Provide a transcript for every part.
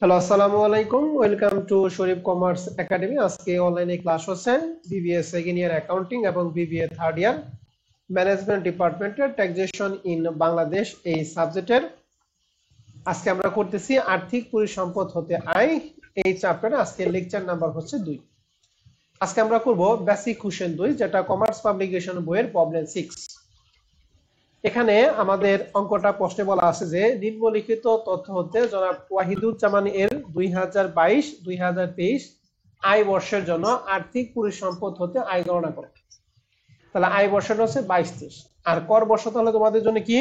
Hello, আসসালামু আলাইকুম। Welcome to Sharif commerce academy. আজকে অনলাইনে ক্লাস হচ্ছে বিবিএ সেকেন্ড ইয়ার অ্যাকাউন্টিং এবং বিবিএ থার্ড ইয়ার ম্যানেজমেন্ট ডিপার্টমেন্টের ট্যাক্সেশন ইন বাংলাদেশ এই সাবজেক্টের। আজকে আমরা করতেছি আর্থিক পরিসম্পদ হতে আয় এই চ্যাপ্টারে। আজকে লেকচার নাম্বার হচ্ছে 2। আজকে আমরা করব বেসিক কোশ্চেন 2, যেটা কমার্স পাবলিকেশন বইয়ের প্রবলেম 6। এখানে আমাদের অঙ্কটা প্রশ্নে বলা আছে যে নিম্নলিখিত তথ্য হতে জনাব ওয়াহিদুজ্জামান এর 2022-2023 আয় বর্ষের জন্য আর্থিক পরিসম্পদ হতে আয় গণনা করো। তাহলে আয় বর্ষটা হচ্ছে 22-23, আর কর বর্ষ তাহলে তোমাদের জন্য কি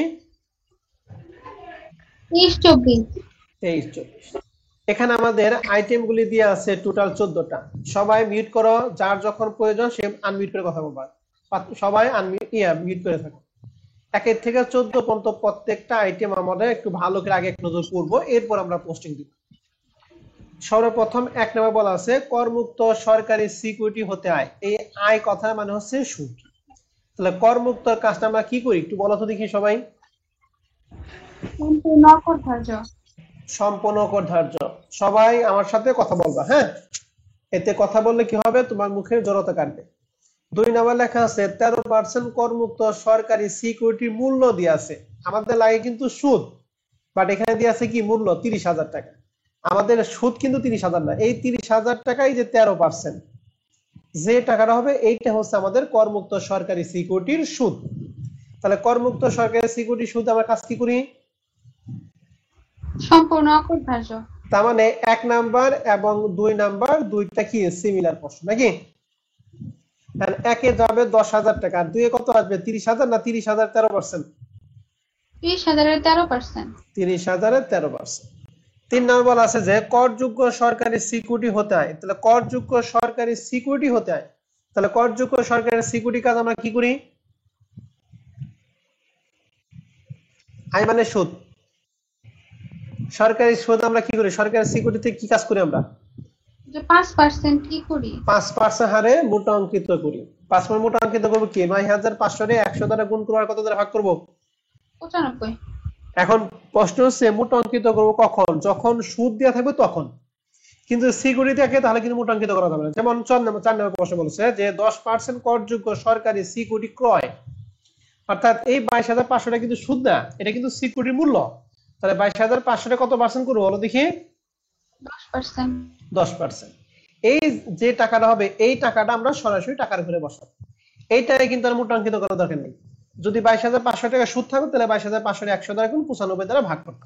23-24। 23-24। এখানে আমাদের আইটেম গুলি দিয়ে আছে টোটাল 14টা। সবাই মিউট করো, যার যখন প্রয়োজন সে আনমিউট করে কথা বলবা। সবাই মিউট করে থাকো। 1 থেকে 14 পর্যন্ত প্রত্যেকটা আইটেম আমাদের একটু ভালো করে আগে নজর করবো, এরপর আমরা পোস্টিং দিব। সর্বপ্রথম 1 নম্বর বলা আছে করমুক্ত সরকারি সিকিউরিটি হতে আয়। এই আয় কথা মানে হচ্ছে সুদ। তাহলে করমুক্তর কাজটা আমরা কি করি একটু বলো তো দেখি সবাই। সম্পূর্ণ কর ধার্য। সবাই আমার সাথে কথা বলবা, হ্যাঁ? এতে কথা বললে কি হবে, তোমার মুখের জড়তা কাটবে। 2 নম্বর লেখা আছে 13% করমুক্ত সরকারি সিকিউরিটির মূল্য দিয়ে আছে। আমাদের লাগে কিন্তু সুদ, বাট এখানে দিয়ে আছে কি মূল্য 30,000 টাকা। আমাদের সুদ কিন্তু 30,000 না, এই 30,000 টাকাই যে 13% যে টাকাটা হবে এইটা হচ্ছে আমাদের করমুক্ত সরকারি সিকিউরিটির সুদ। তাহলে করমুক্ত সরকারি সিকিউরিটির সুদ আমরা কাজ কি করি, সম্পূর্ণ অকরধার্য। তার মানে 1 নাম্বার এবং 2 নাম্বার দুইটা কি সিমিলার প্রশ্ন নাকি। কারণ একে যাবে 10,000 টাকা, আর 2 কত আসবে 30,000 না 30,000 13%? 30,000-এর 13%। 30,000-এর 13%। 3 নম্বর বলা আছে যে করযোগ্য সরকারি সিকিউরিটি হতে হয়। তাহলে করযোগ্য সরকারি সিকিউরিটি হতে হয়, তাহলে করযোগ্য সরকারি সিকিউরিটি কাজ আমরা কি করি, আয় মানে সুদ। সরকারি সুদ আমরা কি করি, সরকারি সিকিউরিটিতে কি কাজ করি আমরা, যে 5% কি করি, 5% হারে মোটা অঙ্কিত করি। 5% মোটা অঙ্কিত করবো কি, 9,500 রে 100 দ্বারা গুণ করবো আর কত দ্বারা ভাগ করবো, 95। এখন প্রশ্ন হচ্ছে মোটা অঙ্কিত করবো কখন, যখন সুদ দেওয়া থাকবে তখন। কিন্তু সিকিউরিটি থাকে তাহলে কিন্তু মোটা অঙ্কিত করা যাবে না। যেমন 4 নম্বর প্রশ্ন বলেছে যে 10% করযোগ্য সরকারি সিকিউরিটি ক্রয়, অর্থাৎ এই 22,500 টাকা কিন্তু সুদ না, এটা কিন্তু সিকিউরিটির মূল্য। তাহলে 22,500 টাকা কত পার্সেন্ট করবো বলো দেখি, 10%। 10%। এই যে টাকাটা হবে এই টাকাটা আমরা সরাসরি টাকার ঘরে বসাবো, এইটাই কিন্তু আর মোটা অঙ্কিত করার দরকার নেই। যদি 22,500 টাকা সুদ থাকবে তাহলে 22,500 100 দ্বারা গুণ 95 দ্বারা ভাগ করতে।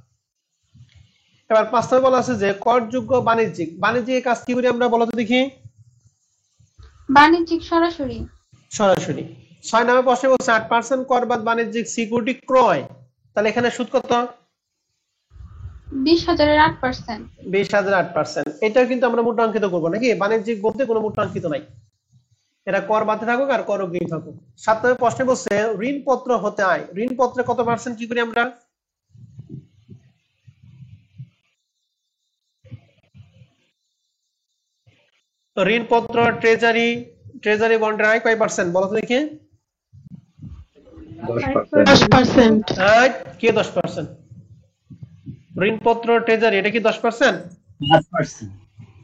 এবার 5 নম্বর বলা আছে যে করযোগ্য বাণিজ্যিক, বাণিজ্যিক কাজ কি করি আমরা বলো তো দেখি, বাণিজ্যিক সরাসরি। সরাসরি। 6 নম্বর প্রশ্নে বলছে 8% কর বাদ বাণিজ্যিক সিকিউরিটি ক্রয়, তাহলে এখানে সুদ কত, 20,000-এর 8%। 20,000 8%। এটাও কিন্তু আমরা মোটা অঙ্কিত করবো নাকি, বাণিজ্যিক বলতে কোনো মোটা অঙ্কিত নাই, এটা কর বাদে থাকুক আর কর অগ্রিম থাকুক। 7 নম্বর প্রশ্নে বলছে ঋণপত্র হতে আয়, ঋণপত্রে কত পার্সেন্ট কি করি আমরা, ঋণপত্র ট্রেজারি বন্ডের আয় কয় পার্সেন্ট বলো তো দেখি, 10%। কে 10%, ঋণপত্র ট্রেজারি এটা কি 10%?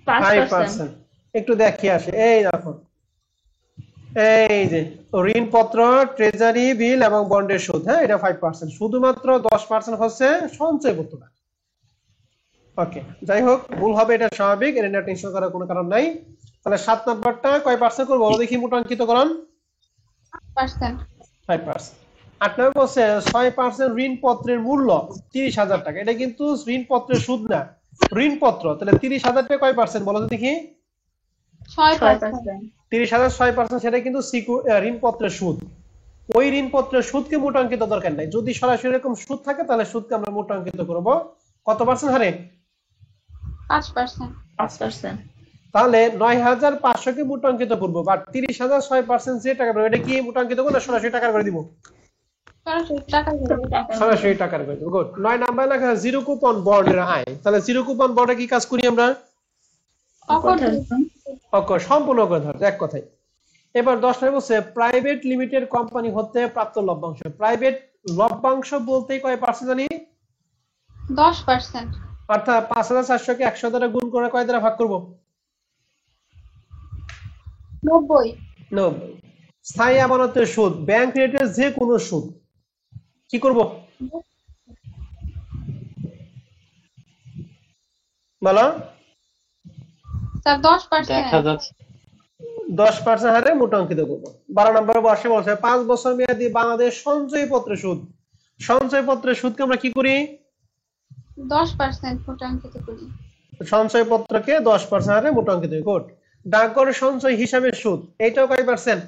5%। একটু দেখি আসে, এই দেখো এই যে ঋণপত্র ট্রেজারি বিল এবং বন্ডের সুদ, হ্যাঁ এটা 5%। শুধুমাত্র 10% হচ্ছে সঞ্চয়পত্র। ওকে, যাই হোক ভুল হবে এটা স্বাভাবিক, এটা নিয়ে টেনশন করার কোনো কারণ নাই। তাহলে 7 নাম্বারটা কয় পার্সেন্ট করবো বলো দেখি মোটাঙ্কিতকরণ, 5%। 5%। 8 নম্বর বলছে 6% ঋণপত্রের মূল্য 30,000 টাকা, এটা কিন্তু ঋণপত্রের সুদ না, ঋণপত্র। তাহলে 30,000 টাকা কয় পার্সেন্ট বলো তো দেখি, 6%। 30,000 6%, সেটা কিন্তু ঋণপত্রের সুদ। ওই ঋণপত্রের সুদকে মোটা অঙ্কিত দরকার নাই, যদি সরাসরি এরকম সুদ থাকে তাহলে সুদকে আমরা মোটা অঙ্কিত করব কত পার্সেন্ট হারে, 5%। তাহলে 9,500 কে মোটা অঙ্কিত করবো, বাট 30,000 6% যে টাকা পাবো এটা কি মোটা অঙ্কিত করবো না সরাসরি টাকার করে দিব, সরাসরি টাকার করে দিব। গুড। 9 নাম্বার লেখা জিরো কুপন বন্ডের আয়, তাহলে জিরো কুপন বন্ডে কি কাজ করি আমরা, সম্পূর্ণ করে ধরতে এক কথাই। এবার 10 নম্বর বলছে প্রাইভেট লিমিটেড কোম্পানি হতে প্রাপ্ত লভ্যাংশ, প্রাইভেট লভ্যাংশ বলতে কয় পার্সেন্ট জানি, 10%। অর্থাৎ 5,400 কে 100 দ্বারা গুণ করে কয় দ্বারা ভাগ করব? 90 90। স্থায়ী আমানতের সুদ, ব্যাংক রেটের যে কোনো সুদ কি করব বলো? স্যার 10%। দেখা যাচ্ছে 10% হারে মোটাঙ্কিত করবো। 12 নম্বরে বসে বলছে 5 বছর মেয়াদী বাংলাদেশ সঞ্চয়পত্রের সুদ। সঞ্চয়পত্রের সুদকে আমরা কি করি? 10% মোটাঙ্কিত করি। সঞ্চয়পত্রকে 10% হারে মোটাঙ্কিত করি। ডাকঘর সঞ্চয় হিসাবের সুদ, এটাও কয় পার্সেন্ট?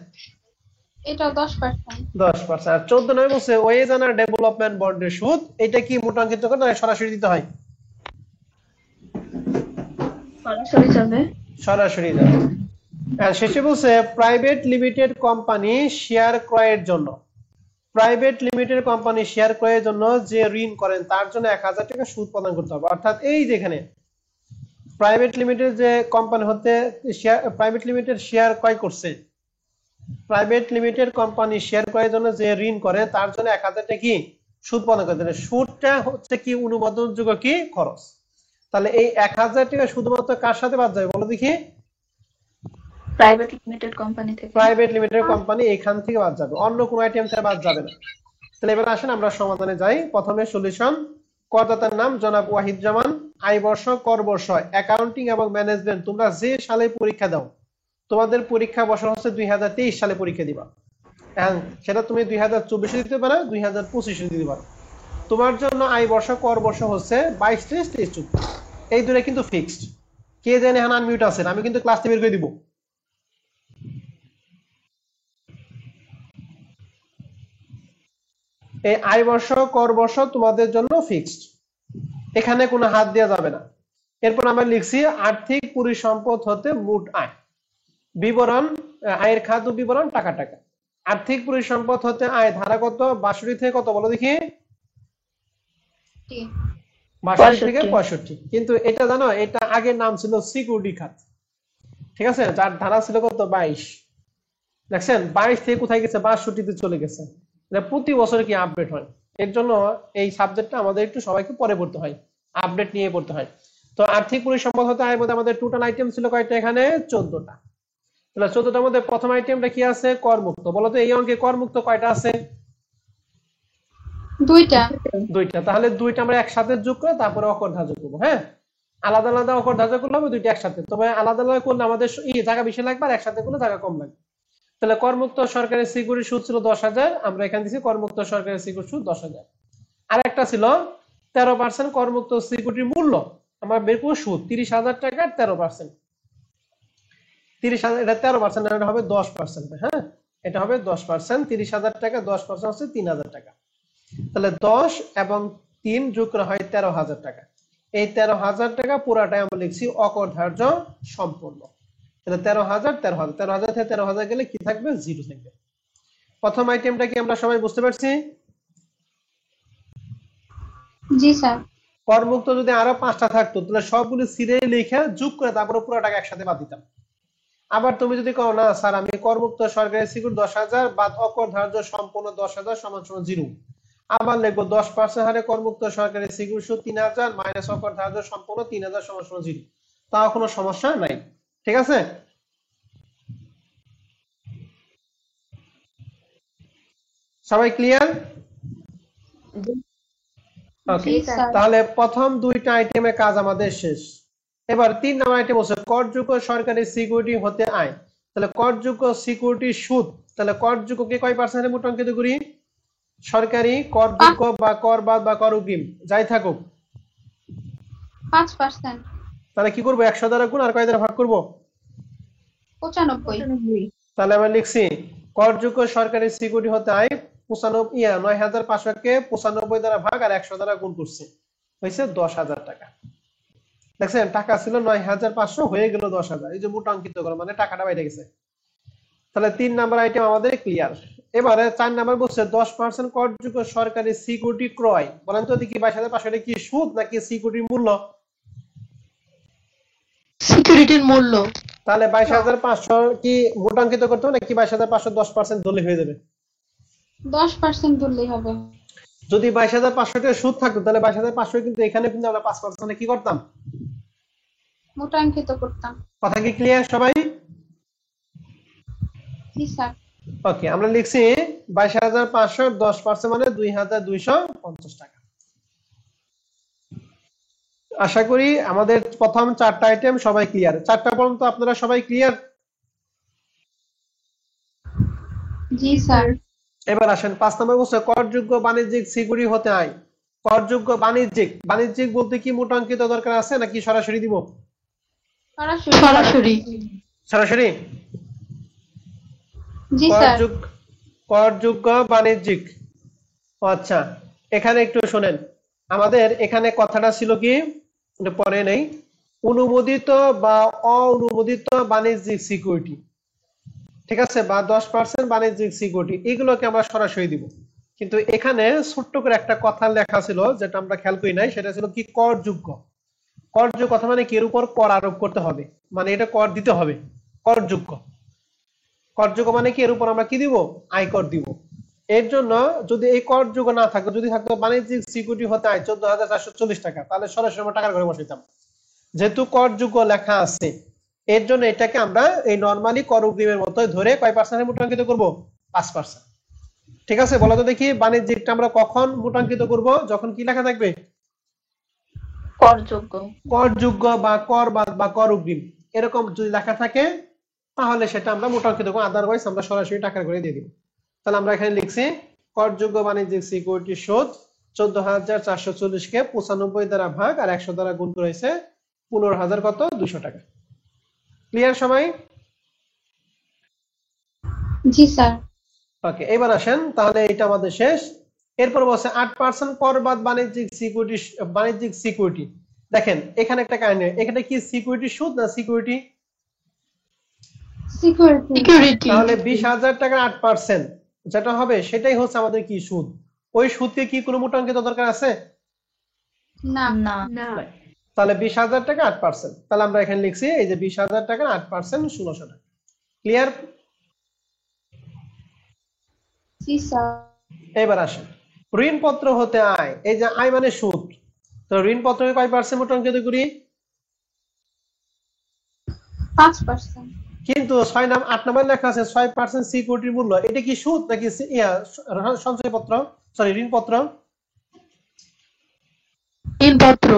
এটাও 10%। 10%। আর 14 নম্বরে বলছে ওয়েজ অ্যান্ড ডেভেলপমেন্ট বন্ডের সুদ, এটা কি মোটাঙ্কিত করে না সরাসরি দিতে হয়? সরাসরি যাবে। সরাসরি যাবে। আর শেষে বলছে প্রাইভেট লিমিটেড কোম্পানি শেয়ার ক্রয়ের জন্য, প্রাইভেট লিমিটেড কোম্পানি শেয়ার ক্রয়ের জন্য যে ঋণ করেন তার জন্য 1,000 টাকা সুদ প্রদান করতে হবে। অর্থাৎ এই যেখানে প্রাইভেট লিমিটেড যে কোম্পানি হতে প্রাইভেট লিমিটেড শেয়ার ক্রয় করছে, প্রাইভেট লিমিটেড কোম্পানি শেয়ার ক্রয়ের জন্য যে ঋণ করে তার জন্য 1,000 টাকা কি সুদ প্রদান করতে হবে। সুদটা হচ্ছে কি অনুমোদনযোগ্য কি খরচ। তাহলে এই 1,000 টাকা শুধুমাত্র কার সাথে বাদ যাবে বলো দেখি? প্রাইভেট লিমিটেড কোম্পানি থেকে। প্রাইভেট লিমিটেড কোম্পানি এখান থেকে বাদ যাবে, অন্য কোনো আইটেম থেকে বাদ যাবে না। তাহলে এবার আসেন আমরা সমাধানে যাই। প্রথমে সলিউশন। করদাতার নাম জনাব ওয়াহিদ জামান, আয় বর্ষ, কর বর্ষ, অ্যাকাউন্টিং এবং ম্যানেজমেন্ট তোমরা যে সালে পরীক্ষা দাও, তোমাদের পরীক্ষা বছর হচ্ছে 2023 সালে পরীক্ষা দিবা। হ্যাঁ, সেটা তুমি 2024 দিতে পারো, 2025 দিতে পারো। তোমার জন্য আয় বর্ষ কর বর্ষ হচ্ছে 22, 23, 24। এই দুটো কিন্তু ফিক্সড। কে জানে হ্যাঁ আনমিউট আছেন, আমি কিন্তু ক্লাস বের করে দিব। এই আয় বর্ষ কর বর্ষ তোমাদের জন্য ফিক্সড, এখানে কোনো হাত দেওয়া যাবে না। এরপর আমরা লিখছি আর্থিক পরিসম্পদ হতে মোট আয় বিবরণ, আয়ের খাত বিবরণ টাকা টাকা। আর্থিক পরিসম্পদ হতে আয় ধারা কত? 62 থেকে কত বলো দেখি? 62 থেকে 65। কিন্তু এটা জানো, এটা আগের নাম ছিল সিকিউরিটি খাত, ঠিক আছে, যার ধারা ছিল কত? 22। দেখছেন 22 থেকে কোথায় গেছে? 62 তে চলে গেছে। প্রতি বছর কি আপডেট হয়, এর জন্য এই সাবজেক্টটা আমাদের একটু সবাইকে পরে পড়তে হয়, আপডেট নিয়ে পড়তে হয়। তো আর্থিক পরিসম্পদ হতে আয়ের মধ্যে আমাদের টোটাল আইটেম ছিল কয়টা? এখানে 14টা। তাহলে 14টার মধ্যে প্রথম আইটেমটা কি আছে? করমুক্ত। বলো তো এই অঙ্কে করমুক্ত কয়টা আছে? দুইটা। তাহলে দুইটা আমরা একসাথে যোগ করে তারপরে অকর ধার্য করবো। হ্যাঁ, আলাদা আলাদা অকর ধার্য করলে হবে দুইটা একসাথে, তবে আলাদা আলাদা করলে আমাদের জায়গা বেশি লাগবে আর একসাথে করলে জায়গা কম লাগবে। তাহলে করমুক্ত সরকারি সিকিউরিটি সুদ ছিল 10,000, আমরা এখানে দিচ্ছি করমুক্ত সরকারি সিকিউরিটি সুদ 10,000। আর একটা ছিল 13% করমুক্ত সিকিউরিটির মূল্য, আমরা বের করবো সুদ 30,000 টাকার 13%। 30,000 এটা 13%, এটা হবে 10%। হ্যাঁ, এটা হবে 10%। 30,000 টাকা 10% হচ্ছে 3,000 টাকা। তাহলে 10 এবং 3 যোগ করা হয় 13,000 টাকা। এই 13,000 টাকা পুরাটাই আমরা লিখছি অকর ধার্য সম্পূর্ণ। তাহলে 13,000 13,000 13,000 থেকে 13,000 গেলে কি থাকবে? জিরো থাকবে। প্রথম আইটেমটা কি আমরা সবাই বুঝতে পারছি? জি স্যার। করমুক্ত যদি আরো 5টা থাকতো তাহলে সবগুলো সিরিয়ালি লিখে যোগ করে তারপরে পুরো টাকা একসাথে বাদ দিতাম। আবার তুমি যদি কও না স্যার আমি করমুক্ত সরকারি সিকিউরিটি 10,000 বাদ অকর ধার্য সম্পূর্ণ 10,000 সমান সমান 0, আবার লিখবো 10% হারে করমুক্ত সরকারি সিকিউরিটি সুদ 3,000 মাইনাস অকর ধার্য সম্পূর্ণ 3,000 সমান সমান 0, তাও কোনো সমস্যা নাই। ঠিক আছে, সবাই ক্লিয়ার? ওকে, তাহলে প্রথম দুইটা আইটেমের কাজ আমাদের শেষ। এবার 3 নম্বর আইটেম হচ্ছে করযোগ্য সরকারি সিকিউরিটি হতে আয়। তাহলে করযোগ্য সিকিউরিটি সুদ, তাহলে করযোগ্যকে কয় পার্সেন্টে মোটাঙ্কিত করি? সরকারি করযোগ্য বা কর বাদ বা কর অগ্রিম যাই থাকুক 5%। তাহলে কি করবো? 100 দ্বারা গুণ আর কয় দ্বারা ভাগ করবো? 95। তাহলে আমরা লিখছি করযোগ্য সরকারি সিকিউরিটি হতে আয় 9,500 কে 95 দ্বারা ভাগ আর 100 দ্বারা গুণ করছে, হয়েছে 10,000 টাকা। দেখছেন টাকা ছিল 9,500 হয়ে গেল 10,000, এই যে মোটা অঙ্কিত করো মানে টাকাটা বাইরে গেছে। তাহলে 3 নাম্বার আইটেম আমাদের ক্লিয়ার। এবারে 4 নাম্বার বলছে 10% করযোগ্য সরকারি সিকিউরিটি ক্রয়। বলেন তো দেখি 22,500 কি সুদ নাকি সিকিউরিটির মূল্য? সিকিউরিটির মূল্য। তাহলে 22,500 কি মোটা অঙ্কিত করতে হবে নাকি 22,500 10% ধরলে হয়ে যাবে? 10% ধরলেই হবে। যদি 22,500 টাকা সুদ থাকতো তাহলে 22,500 কিন্তু এখানে কিন্তু আমরা 5% কি করতাম, মোটাঙ্কিত করতাম। কথা কি ক্লিয়ার সবাই? জি স্যার। ওকে, আমরা লিখছি 22,500 10% মানে 2,250 টাকা। আশা করি আমাদের প্রথম 4টা আইটেম সবাই ক্লিয়ার। 4টা পর্যন্ত আপনারা সবাই ক্লিয়ার? জি স্যার। এবার আসেন 5 নম্বর বলছে করযোগ্য বাণিজ্যিক সিকিউরিটি হতে হয়। করযোগ্য বাণিজ্যিক, বাণিজ্যিক বলতে কি মোটাঙ্কিত দরকার আছে নাকি সরাসরি দিব? সরাসরি। সরাসরি। জি স্যার। করযোগ্য বাণিজ্যিক। আচ্ছা, এখানে একটু শোনেন, আমাদের এখানে কথাটা ছিল কি, পরে নেই, অনুমোদিত বা অনুমোদিত বাণিজ্যিক সিকিউরিটি, ঠিক আছে, বা 10% বাণিজ্যিক সিকিউরিটি, এগুলোকে আমরা সরাসরি দিব। কিন্তু এখানে ছোট্ট করে একটা কথা লেখা ছিল যেটা আমরা খেয়াল করি নাই, সেটা ছিল কি করযোগ্য। করযোগ্য কথা মানে কি, এর উপর কর আরোপ করতে হবে, মানে এটা কর দিতে হবে, করযোগ্য। করযোগ্য মানে কি, এর উপর আমরা কি দিব, আয়কর দিব। এর জন্য যদি এই করযোগ্য না থাকতো, যদি থাকতো বাণিজ্যিক সিকিউরিটি হতে হয় 14,440 টাকা, তাহলে সরাসরি আমরা টাকার ঘরে বসাইতাম। যেহেতু করযোগ্য লেখা আছে, এর জন্য এটাকে আমরা এই নরমালি কর অগ্রিমের মতো ধরে কয় পার্সেন্টে মোটাঙ্কিত করব, 5%। ঠিক আছে, বলো তো দেখি বাণিজ্যিকটা আমরা কখন মোটাঙ্কিত করব, যখন কি লেখা থাকবে, করযোগ্য। করযোগ্য বা কর বাদ বা কর অগ্রিম এরকম যদি লেখা থাকে তাহলে সেটা আমরা মোটাঙ্কিত করব, আদারওয়াইজ আমরা সরাসরি টাকার ঘরে দিয়ে দিব। তাহলে আমরা এখানে লিখছি করযোগ্য বাণিজ্যিক সিকিউরিটি সুদ 14,440 কে 95 দ্বারা ভাগ আর 100 দ্বারা গুণ করেছে 15,000 কত 200 টাকা। ক্লিয়ার সবাই? জি স্যার। ওকে, এবার আসেন, তাহলে এটা আমাদের শেষ। এরপর বলছে 8% কর বাদ বাণিজ্যিক সিকিউরিটি, বাণিজ্যিক সিকিউরিটি। দেখেন এখানে একটা কাহিনী, এখানে কি সিকিউরিটি সুদ না সিকিউরিটি? সিকিউরিটি। তাহলে 20,000 টাকার 8% যেটা হবে সেটাই হচ্ছে আমাদের কি সুদ। ওই সুদকে কি কোনো মোটাঙ্কিত দরকার আছে? না। নাই। তাহলে 20,000 টাকা 8%, তাহলে আমরা এখানে লিখছি এই যে 20,000 টাকার 8% 1600 টাকা। ক্লিয়ার? জি স্যার। এবার আসেন ঋণপত্র হতে আয়, এই যে আয় মানে সুদ, তো ঋণপত্রকে কয় পার্সেন্ট মোটাঙ্কিত করি? 5%। কিন্তু 8 নম্বর লেখা আছে 6% সিকিউরিটির মূল্য, এটা কি সুদ নাকি সঞ্চয়পত্র, সরি ঋণপত্র? ঋণপত্র।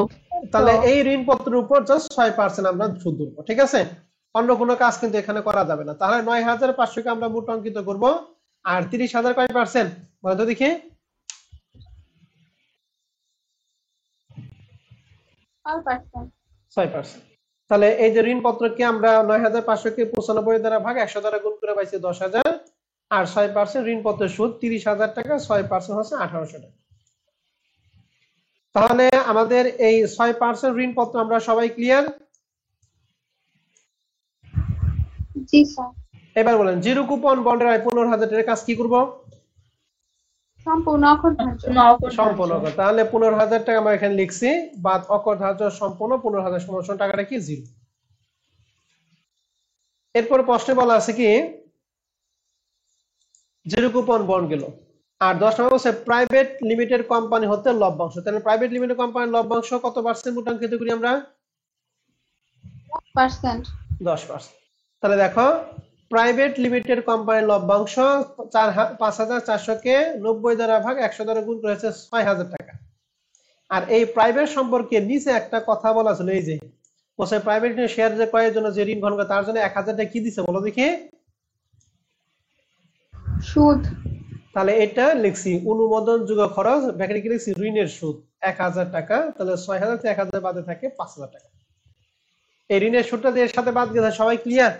তাহলে এই ঋণপত্রের উপর জাস্ট 6% আমরা সুদ ধরবো, ঠিক আছে, অন্য কোনো কাজ কিন্তু এখানে করা যাবে না। তাহলে 9,500 কে আমরা মোটাঙ্কিত করব, আর 30,000 কয় পার্সেন্ট বলো তো দেখি? 6%। তাহলে এই যে ঋণপত্রকে আমরা 9,500 কে 95 দ্বারা ভাগ 100 দ্বারা গুণ করে পাইছি 10,000, আর 6% ঋণপত্রের সুদ 30,000 টাকা, 6% হচ্ছে 1,800 টাকা। তাহলে আমাদের এই 6% ঋণপত্র আমরা সবাই ক্লিয়ার? জি স্যার। এবার বলেন জিরো কুপন বন্ডের আয় 15,000 টাকার কাজ কি করব? সম্পূর্ণ অকরধার্য। সম্পূর্ণ অকর। তাহলে 15,000 টাকা আমরা এখানে লিখছি, বাদ অকরধার্য সম্পূর্ণ 15,000 সমান টাকাটা কি জিরো। এরপর প্রশ্নে বলা আছে কি জিরো কুপন বন্ড গেল, আর 10 নম্বর বলছে প্রাইভেট লিমিটেড কোম্পানি হতে লভ্যাংশ। তাহলে প্রাইভেট লিমিটেড কোম্পানির লভ্যাংশ কত পার্সেন্ট মোটাঙ্কিত করি আমরা? 10%। 10%। তাহলে দেখো প্রাইভেট লিমিটেড কোম্পানির লভ্যাংশ 5,400 কে 90 দ্বারা ভাগ 100 দ্বারা গুণ করেছে 6,000 টাকা। আর এই প্রাইভেট সম্পর্কে নিচে একটা কথা বলা ছিল, এই যে বলছে প্রাইভেট শেয়ার যে ক্রয়ের জন্য যে ঋণ গ্রহণ করে তার জন্য 1,000 টাকা কি দিছে বলো দেখি? সুদ। তাহলে এটা লিখছি অনুমোদন যোগ্য খরচ, ব্যাকেটে কি লিখছি ঋণের সুদ 1,000 টাকা। তাহলে 6,000 থেকে 1,000 বাদে থাকে 5,000 টাকা। এই ঋণের সুদটা এর সাথে বাদ গেছে, সবাই ক্লিয়ার?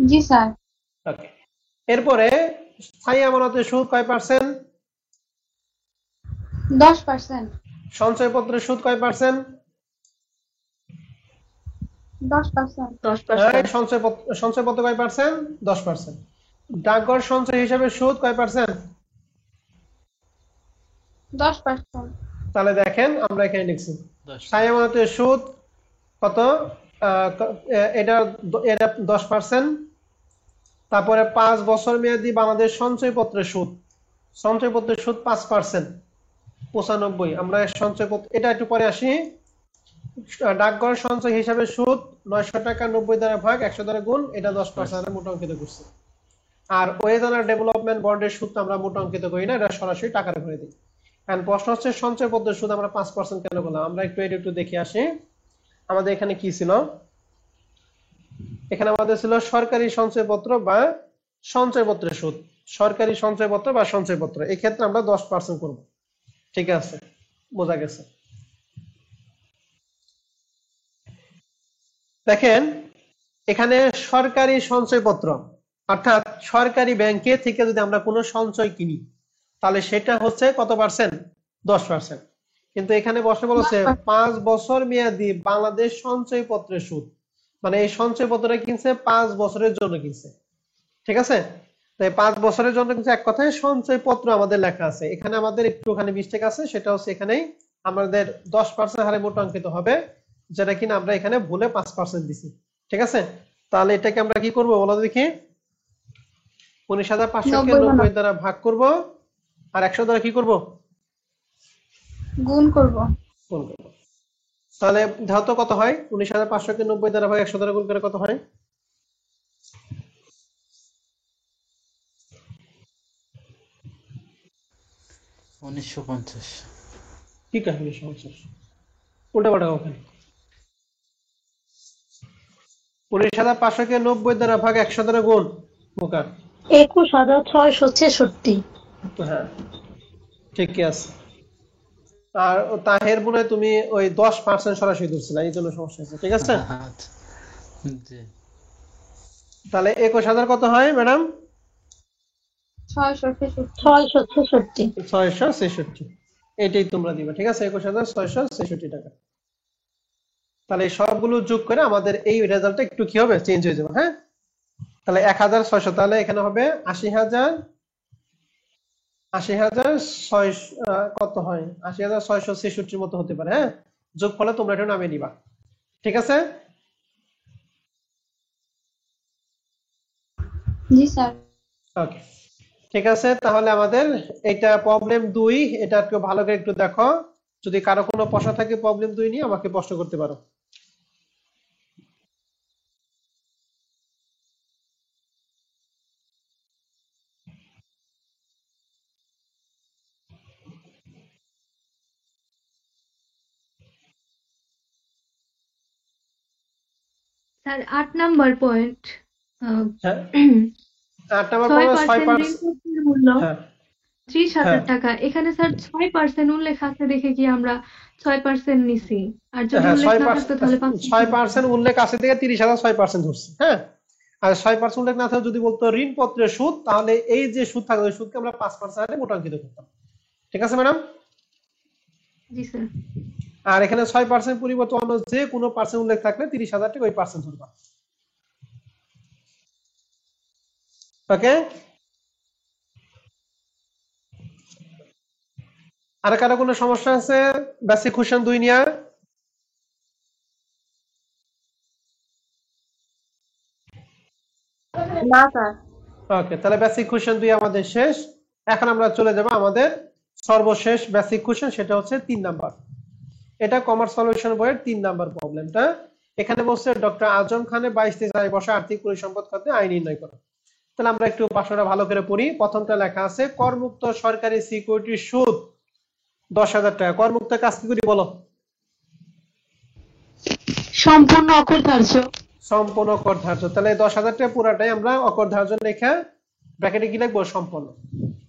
জি স্যার। ওকে, এরপরে স্থায়ী আমানতের সুদ কয় পার্সেন্ট? 10%। সঞ্চয়পত্রের সুদ কয় পার্সেন্ট? 10%। সঞ্চয়পত্র কয় পার্সেন্ট? 10%। ডাকঘর সঞ্চয় হিসাবে সুদ কয় পার্সেন্ট? 10%। তাহলে দেখেন আমরা এখানে লিখছি স্থায়ী আমানতের সুদ কত, এটা এটা 10%। তারপরে 5 বছর মেয়াদী বাংলাদেশ সঞ্চয়পত্রের সুদ সঞ্চয়পত্রের সুদ 5%, 95। আমরা সঞ্চয়পত্র এটা একটু পরে আসি। ডাকঘর সঞ্চয় হিসাবে সুদ 900 টাকা 90 দ্বারা ভাগ 100 দ্বারা গুণ, এটা 10% মোটা অঙ্কিত করছি। আর ওয়েদার ডেভেলপমেন্ট বন্ডের সুদ আমরা মোটা অঙ্কিত করি না, এটা সরাসরি টাকার করে দিই। এখন প্রশ্ন হচ্ছে সঞ্চয়পত্রের সুদ আমরা 5% কেন বললাম? আমরা একটু দেখে আসি আমাদের এখানে কি ছিল। এখানে আমাদের ছিল সরকারি সঞ্চয়পত্র বা সঞ্চয়পত্রের সুদ। সরকারি সঞ্চয়পত্র বা সঞ্চয়পত্র, এই ক্ষেত্রে আমরা 10% করব। ঠিক আছে, বোঝা গেছে। দেখেন এখানে সরকারি সঞ্চয়পত্র অর্থাৎ সরকারি ব্যাংকে থেকে যদি আমরা কোনো সঞ্চয় কিনি তাহলে সেটা হচ্ছে কত পার্সেন্ট? 10%। কিন্তু এখানে বসে বলেছে 5 বছর মেয়াদি বাংলাদেশ সঞ্চয়পত্রের সুদ, মানে এই সঞ্চয়পত্রটা কিনছে 5 বছরের জন্য কিনছে। ঠিক আছে, তাই 5 বছরের জন্য কিন্তু এক কথায় সঞ্চয়পত্র আমাদের লেখা আছে। এখানে আমাদের একটুখানি মিস্টেক আছে, সেটা হচ্ছে এখানেই আমাদের 10% হারে মোট অঙ্কিত হবে, যেটা কিনা আমরা এখানে ভুলে 5% দিছি। ঠিক আছে, তাহলে এটাকে আমরা কি করব বলো দেখি। 19,500 কে 90 দ্বারা ভাগ করব, আর 100 দ্বারা কি করব? গুণ করব। গুণ করব। তাহলে ধাতো কত হয়? 19,500 কে 90 দ্বারা ভাগ 100 দ্বারা গুণ করে কত হয়? 1950। ঠিক আছে, 1950 উল্টা পাল্টা ওখানে। 19,500 কে 90 দ্বারা ভাগ 100 দ্বারা গুণ বোকা। 21,666। হ্যাঁ ঠিকই আছে। আর তাহের মনে হয় তুমি ওই 10% সরাসরি ধরছিলে, এই জন্য সমস্যা হয়েছে। ঠিক আছে, আচ্ছা, জি। তাহলে 21,000 কত হয় ম্যাডাম? 666। 666, এটাই তোমরা দিবে। ঠিক আছে, 21,666 টাকা। তাহলে এই সবগুলো যোগ করে আমাদের এই রেজাল্টটা একটু কি হবে? চেঞ্জ হয়ে যাবে। হ্যাঁ, তাহলে 1,600, তাহলে এখানে হবে 80,000, 80,600 কত হয়? 80,666 মতো হতে পারে। হ্যাঁ, যোগ ফলে তোমরা এটা নামিয়ে নিবা। ঠিক আছে, জি স্যার। ওকে ঠিক আছে। তাহলে আমাদের এটা প্রবলেম 2, এটা একটু ভালো করে একটু দেখো। যদি কারো কোনো প্রশ্ন থাকে প্রবলেম 2 নিয়ে আমাকে প্রশ্ন করতে পারো। স্যার 8 নাম্বার পয়েন্ট, হ্যাঁ, 8 নাম্বার 6% ঋণ 6%। পত্রের মূল্য হ্যাঁ 30,000 হ্যাঁ টাকা। এখানে স্যার 6% উল্লেখ আছে দেখে কি আমরা 6% নিছি, আর যদি হ্যাঁ, উল্লেখ না থাকতো তাহলে 5% 6% উল্লেখ আছে থেকে 30,000 6% ধরছে। হ্যাঁ, আর 6% উল্লেখ না থাকলে যদি বলতো ঋণপত্রের সুদ, তাহলে এই যে সুদ থাকবে ওই সুদকে আমরা 5% হারে মোটাঙ্কিত করতাম। ঠিক আছে ম্যাডাম? জি স্যার। আর এখানে 6% পরিবর্তে অন্য যে কোনো পার্সেন্ট উল্লেখ থাকলে 30,000 টাকা ওই পার্সেন্ট ধরবা। ওকে, আর কারো কোনো সমস্যা আছে বেসিক কোশ্চেন 2 নিয়ে? না স্যার। ওকে, তাহলে বেসিক কোশ্চেন 2 আমাদের শেষ। এখন আমরা চলে যাব আমাদের সর্বশেষ বেসিক কোশ্চেন, সেটা হচ্ছে 3 নাম্বার। এটা কমার্স সলিউশন বইয়ের 3 নাম্বার প্রবলেমটা। এখানে বলছে ডক্টর আজম খানের 22-23 বর্ষে আর্থিক পরিসম্পদ খাতে আয় নির্ণয় করো। তাহলে আমরা একটু প্রশ্নটা ভালো করে পড়ি। প্রথমটা লেখা আছে করমুক্ত সরকারি সিকিউরিটির সুদ 10,000 টাকা। করমুক্ত কাজ কি করি বলো? সম্পূর্ণ অকরধার্য। সম্পূর্ণ কর ধার্য। তাহলে 10,000 টাকা পুরাটাই আমরা অকর ধার্য লেখা ব্র্যাকেটে কি লিখবো? সম্পূর্ণ।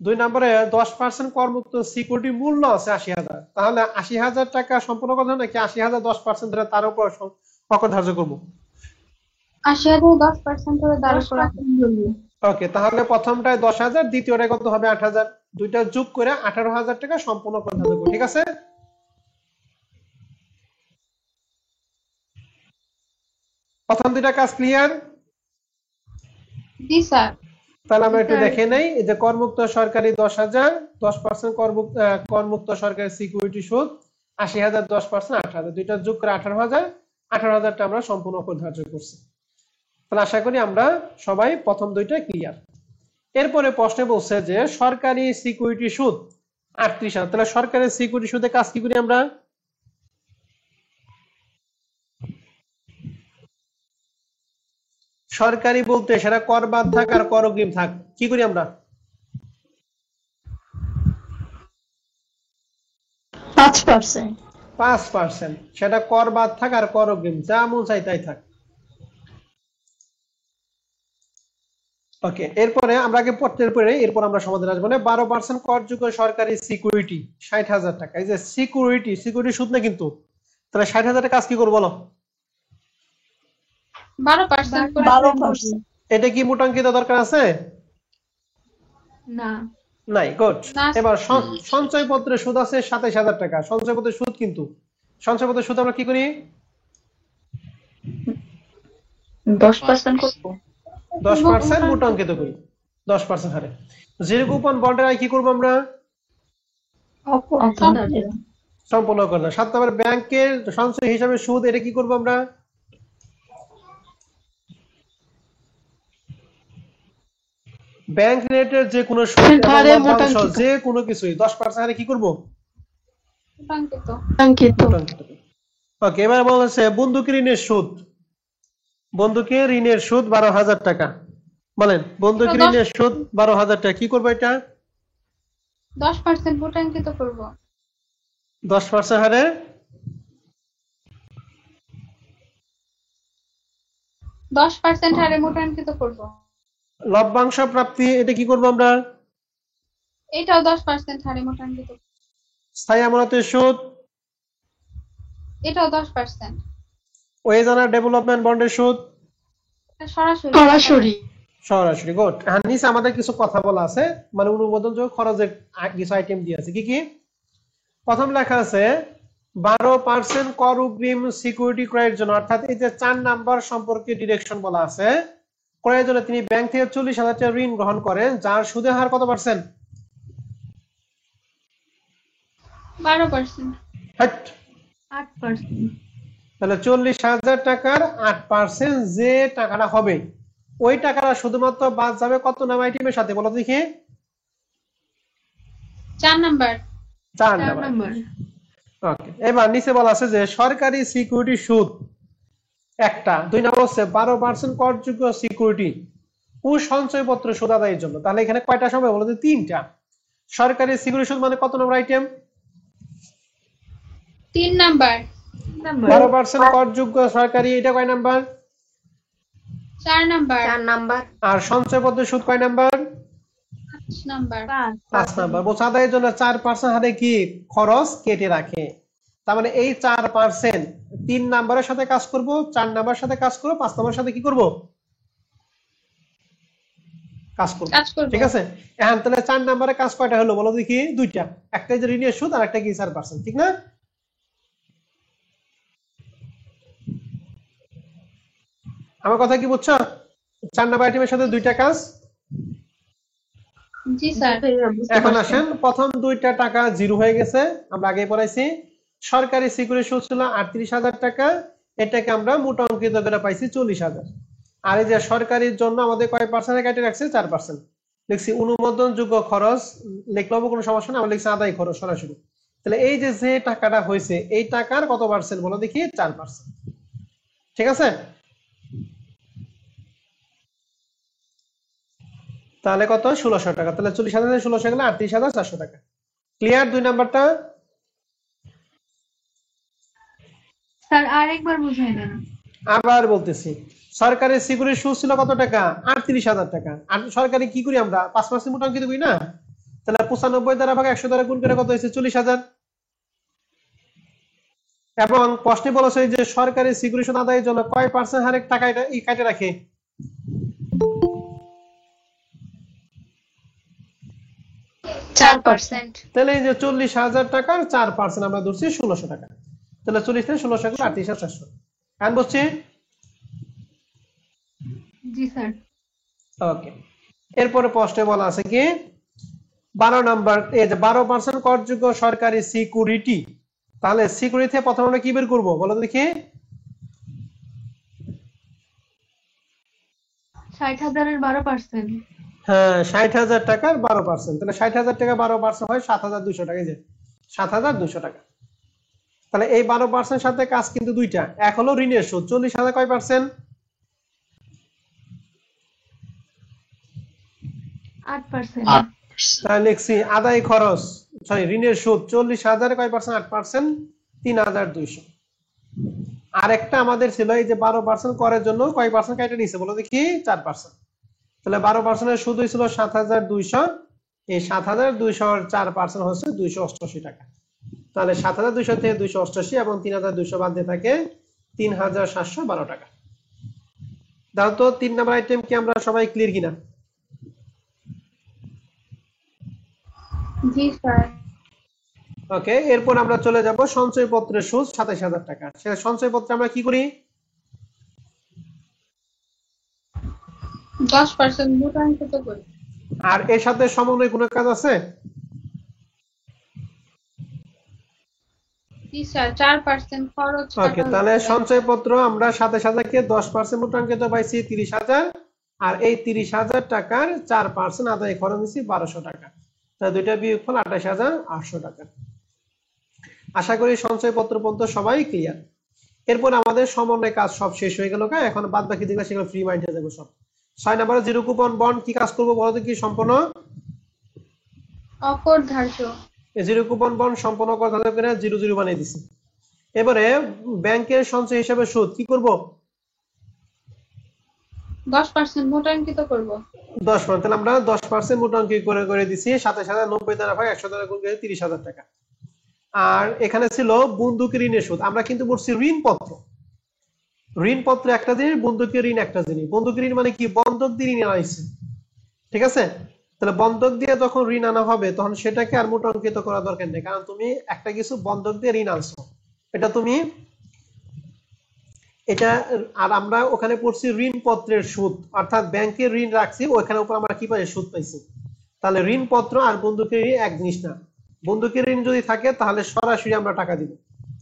2 নম্বরে 10% করমুক্ত সিকিউরিটি মূল্য আছে 80,000, তাহলে 80,000 টাকা সম্পূর্ণ কথা নাকি 80,000 10% ধরে তার উপর অকর ধার্য করবো? 80,000 10% করে দাঁড় করা। ওকে, তাহলে প্রথমটায় 10,000, দ্বিতীয়টায় কত হবে? 8,000। দুইটা যোগ করে 18,000 টাকা সম্পূর্ণ অকর ধার্য করবো। ঠিক আছে, প্রথম দুইটা কাজ ক্লিয়ার? জি স্যার। তাহলে আমরা একটু স্যার। দেখে নেই। এই যে করমুক্ত সরকারি 10,000, 10% করমুক্ত সরকারি সিকিউরিটি সুদ 80,000, 10% 8,000, দুইটা যোগ করে 18,000। 18,000টা আমরা সম্পূর্ণ অকর ধার্য করছি। তাহলে আশা করি আমরা সবাই প্রথম দুইটা ক্লিয়ার। এরপরে প্রশ্নে বলছে যে সরকারি সিকিউরিটি সুদ 38,000। তাহলে সরকারি সিকিউরিটি সুদে কাজ কি করি আমরা? সরকারি বলতে সেটা কর বাদ থাক আর কর অগ্রিম থাক, কি করি আমরা? 5%। 5%। সেটা কর বাদ থাক আর কর অগ্রিম, যা মন চাই তাই থাক। ওকে, এরপরে আমরা আগে পড়তে পড়ে এরপর আমরা সমাধান আসবো। 12% করযোগ্য সরকারি সিকিউরিটি 60,000 টাকা। এই যে সিকিউরিটি সুদ না কিন্তু। তাহলে 60,000 কাজ কি করবো বলো? 12% করে 12%। এটা কি মোটাঙ্কিত দরকার আছে? না। নাই। গুড। না। এবার সঞ্চয়পত্রের সুদ আছে 27,000 টাকা। সঞ্চয়পত্রের সুদ কিন্তু সঞ্চয়পত্রের সুদ আমরা কি করি? 10% করব। 10% মোটাঙ্কিত করি, 10% হারে। জিরো কুপন বন্ডের আয় কি করবো আমরা? অপরাধ। সম্পূর্ণ করে না। 7 নম্বর ব্যাংকের সঞ্চয় হিসাবে সুদ, এটা কি করবো আমরা? ব্যাংক রেটের যে কোনো সুদ এবং লভ্যাংশ যে কোনো কিছুই 10% হারে কি করবো? মোটাঙ্কিত। ওকে, এবার বলেছে বন্দুকের ঋণের সুদ। বন্দুকের ঋণের সুদ 12,000 টাকা। বলেন, বন্দুকের ঋণের সুদ 12,000 টাকা, কি করবো এটা? 10% মোটাঙ্কিত করব। 10% হারে 10% হারে মোটাঙ্কিত করব। লভ্যাংশ প্রাপ্তি, এটা কি করবো আমরা? এটাও 10% হারে মোটাঙ্কিত। স্থায়ী আমানতের সুদ, এটাও 10%। ওয়েজ অনার ডেভেলপমেন্ট বন্ডের সুদ এটা সরাসরি। সরাসরি। গুড। হ্যাঁ, নিচে আমাদের কিছু কথা বলা আছে, মানে অনুমোদনযোগ্য খরচের কিছু আইটেম দিয়ে আছে। কি কি? প্রথম লেখা আছে 12% কর অগ্রিম সিকিউরিটি ক্রয়ের জন্য, অর্থাৎ এই যে 4 নাম্বার সম্পর্কে ডিরেকশন বলা আছে। ক্রয়ের জন্য তিনি ব্যাংক থেকে 40,000 টাকা ঋণ গ্রহণ করেন, যার সুদের হার কত পার্সেন্ট? 12%। 8%। তাহলে 40,000 টাকার 8% যে টাকাটা হবে, ওই টাকাটা শুধুমাত্র বাদ যাবে কত নাম আইটেমের সাথে বলো দেখি? 4 নাম্বার। 4 4 নাম্বার। নাম্বার। ওকে, এবার নিচে বলা আছে যে সরকারি সিকিউরিটি সুদ একটা। 2 নম্বর হচ্ছে 12% করযোগ্য সিকিউরিটি ও সঞ্চয়পত্র সুদ আদায়ের জন্য। তাহলে এখানে কয়টা সময় বলো? 3টা। সরকারি সিকিউরিটি সুদ মানে কত নম্বর আইটেম? 3 নাম্বার। 12% করযোগ্য সরকারি, এটা কয় নাম্বার? 4 নাম্বার। আর সঞ্চয়পত্র সুদ কয় নাম্বার? 5 নাম্বার। 5 নাম্বার। বলছে আদায়ের জন্য 4% হারে কি খরচ কেটে রাখে। তার মানে এই 4% 3 নাম্বারের সাথে কাজ করব, 4 নাম্বারের সাথে কাজ করব, 5 নাম্বারের সাথে কি করব? কাজ করব। ঠিক আছে। এখন তাহলে 4 নাম্বারে কাজ কয়টা হলো বলো দেখি? 2টা। একটা যে ঋণের সুদ আর একটা কি 4%, ঠিক না? আমার কথা কি বুঝছো? 4 নাম্বার আইটেমের সাথে 2টা কাজ। জি স্যার। এখন আসেন, প্রথম 2টা টাকা জিরো হয়ে গেছে, আমরা আগে পড়াইছি। সরকারি সিকিউরিটি সুদ ছিল 38,000 টাকা, এটাকে আমরা মোটা অঙ্কিত করে পাইছি 40,000। আর এই যে সরকারির জন্য আমাদের কয় পার্সেন্ট কেটে রাখছে? 4%। লিখছি অনুমোদনযোগ্য খরচ, লিখলেও কোনো সমস্যা না, আমরা লিখছি আদায় খরচ সরাসরি। তাহলে এই যে যে টাকাটা হয়েছে, এই টাকার কত পার্সেন্ট বলো দেখি? 4%। ঠিক আছে। তাহলে কত? 1,600 টাকা। তাহলে 40,000 1600 গেলে 38,400 টাকা। ক্লিয়ার? 2 নাম্বারটা। স্যার আরেকবার বুঝাই দেন। আবার বলতেছি, সরকারি সিকিউরিটি সুদ ছিল কত টাকা? 38,000 টাকা। আর সরকারি কি করি আমরা? 5% মোটাঙ্কিত করি না? তাহলে 95 দ্বারা ভাগ 100 দ্বারা গুণ করে কত হয়েছে? 40,000। এবং প্রশ্নে বলেছে যে সরকারি সিকিউরিটি সুদ আদায়ের জন্য কয় পার্সেন্ট হারে টাকা এটা কেটে রাখে? 4%। তাহলে এই যে 40,000 টাকার 4% আমরা ধরছি 1,600 টাকা। তাহলে 40 থেকে 1,600 গেলে 38,400। এখন বুঝছি? জি স্যার। ওকে, এরপরে প্রশ্নে বলা আছে কি 12 নাম্বার, এই যে 12% করযোগ্য সরকারি সিকিউরিটি। তাহলে সিকিউরিটি থেকে প্রথমে আমরা কি বের করবো বলো দেখি? 60,000 এর 12%। হ্যাঁ, 60,000 টাকার 12%, তাহলে 60,000 টাকা 12% হয় 7,200 টাকা। এই যে 7,200 টাকা। তাহলে এই 12% সাথে কাজ কিন্তু দুইটা। এক হলো ঋণের সুদ, 40,000 কয় পার্সেন্ট? 8%। তাহলে লিখছি আদায় খরচ, সরি ঋণের সুদ 40,000 কয় পার্সেন্ট? 8%, 3,200। আর একটা আমাদের ছিল এই যে 12% করার জন্য কয় পার্সেন্ট কাটা নিছে বলো দেখি? 4%। তাহলে 12% এর সুদ হয়েছিল 7,200। এই 7,200 এর 4% হচ্ছে 288 টাকা। তাহলে 7,200 থেকে 288 এবং 3,200 বাদ দিয়ে থাকে 3,712 টাকা। দাও তো 3 নাম্বার আইটেম কি আমরা সবাই ক্লিয়ার কিনা? জি স্যার। ওকে, এরপর আমরা চলে যাব সঞ্চয়পত্রের সুদ 27,000 টাকা। সেটা সঞ্চয়পত্রে আমরা কি করি? 10% মূল্যায়িত করি। আর এর সাথে সমন্বয় কোনো কাজ আছে? জি স্যার, 4% খরচ ওকে, কাটা তাহলে হচ্ছে। সঞ্চয়পত্র আমরা 27,000 কে 10% মূল্যাঙ্কিত পাইছি 30,000, আর এই 30,000 টাকার 4% আদায় খরচ নিছি 1200 টাকা। তাহলে দুইটা বিয়োগফল 28,800 টাকা। আশা করি সঞ্চয়পত্র পর্যন্ত সবাই ক্লিয়ার। এরপর আমাদের সমন্বয় কাজ সব শেষ হয়ে গেল। এখন বাদ বাকি যেগুলো সেগুলো ফ্রি মাইন্ড হয়ে যাবে সব। 6 নম্বরে জিরো কুপন বন্ড কি কাজ করবো বলতো? কি সম্পূর্ণ অকরধার্য। জিরো কুপন বন্ড সম্পূর্ণ কথা করে 0 বানিয়ে দিছি। এবারে ব্যাংকের সঞ্চয় হিসাবে সুদ কি করব? 10% মূল্যায়িত করব। 10%। তাহলে আমরা 10% মোটামুটি করে দিছি। 27,090 দ্বারা ভাগ 100 দ্বারা গুণ করে 30,000 টাকা। আর এখানে ছিল বন্ধুকের ঋণের সুদ। আমরা কিন্তু বলছি ঋণপত্র। ঋণপত্র একটা জিনিস, বন্ধুকের ঋণ একটা জিনিস। বন্ধুকের ঋণ মানে কি? বন্ধক দিয়ে ঋণ আনাইছে, ঠিক আছে? তাহলে বন্ধক দিয়ে যখন ঋণ আনা হবে তখন সেটাকে আর মোটাঙ্কিত করা দরকার নেই, কারণ তুমি একটা কিছু বন্ধক দিয়ে ঋণ আনছো, এটা তুমি এটা। আর আমরা ওখানে পড়ছি ঋণপত্রের সুদ, অর্থাৎ ব্যাংকের ঋণ রাখছি ওখানে উপর আমরা কি পাই? সুদ পাইছি। তাহলে ঋণপত্র আর বন্ধুকের ঋণ এক জিনিস না। বন্ধুকের ঋণ যদি থাকে তাহলে সরাসরি আমরা টাকা দিব।